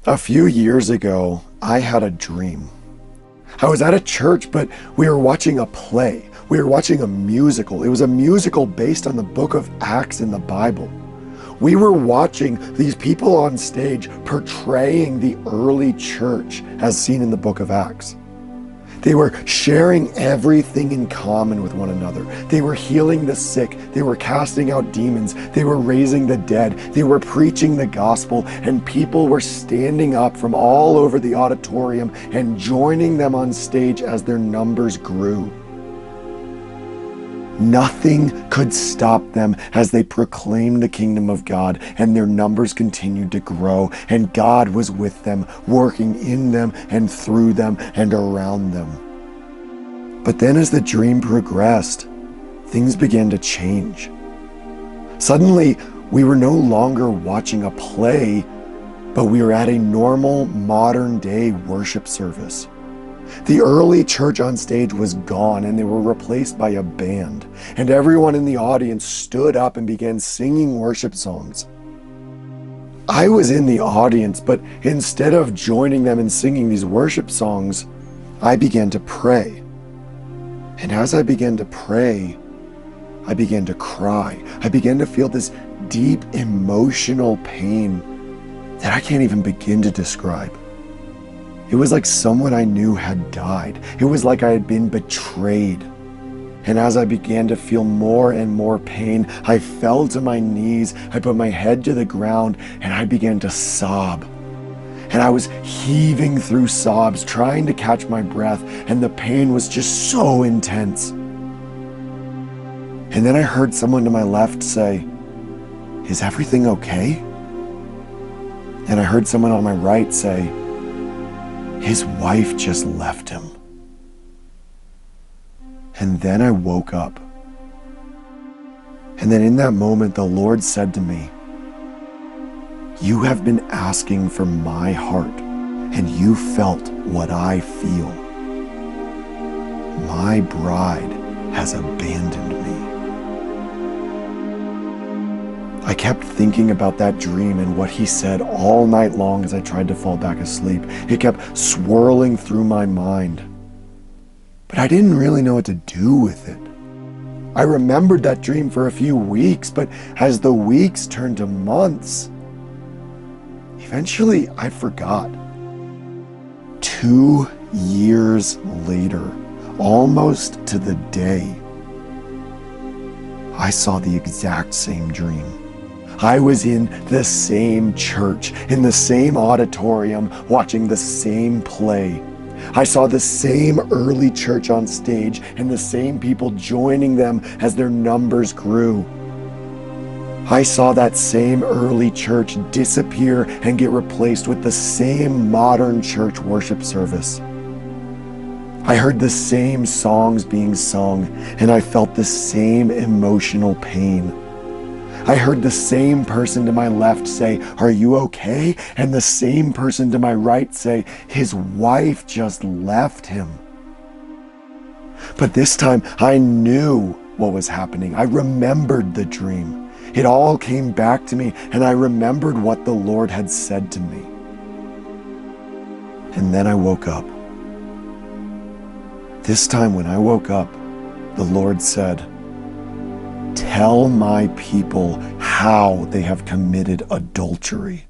A few years ago, I had a dream. I was at a church, but we were watching a play. We were watching a musical. It was a musical based on the book of Acts in the Bible. We were watching these people on stage portraying the early church as seen in the book of Acts. They were sharing everything in common with one another. They were healing the sick. They were casting out demons. They were raising the dead. They were preaching the gospel, and people were standing up from all over the auditorium and joining them on stage as their numbers grew. Nothing could stop them as they proclaimed the kingdom of God, and their numbers continued to grow, and God was with them, working in them and through them and around them. But then as the dream progressed, things began to change. Suddenly, we were no longer watching a play, but we were at a normal, modern-day worship service. The early church on stage was gone, and they were replaced by a band, and everyone in the audience stood up and began singing worship songs. I was in the audience, but instead of joining them in singing these worship songs, I began to pray. And as I began to pray, I began to cry. I began to feel this deep emotional pain that I can't even begin to describe. It was like someone I knew had died. It was like I had been betrayed. And as I began to feel more and more pain, I fell to my knees, I put my head to the ground, and I began to sob. And I was heaving through sobs, trying to catch my breath, and the pain was just so intense. And then I heard someone to my left say, "Is everything okay?" And I heard someone on my right say, "His wife just left him." And then I woke up. And then in that moment, the Lord said to me, "You have been asking for my heart, and you felt what I feel. My bride has abandoned me." I kept thinking about that dream and what he said all night long as I tried to fall back asleep. It kept swirling through my mind. But I didn't really know what to do with it. I remembered that dream for a few weeks, but as the weeks turned to months, eventually I forgot. 2 years later, almost to the day, I saw the exact same dream. I was in the same church, in the same auditorium, watching the same play. I saw the same early church on stage and the same people joining them as their numbers grew. I saw that same early church disappear and get replaced with the same modern church worship service. I heard the same songs being sung, and I felt the same emotional pain. I heard the same person to my left say, "Are you okay?" And the same person to my right say, "His wife just left him." But this time I knew what was happening. I remembered the dream. It all came back to me, and I remembered what the Lord had said to me. And then I woke up. This time when I woke up, the Lord said, "Tell my people how they have committed adultery."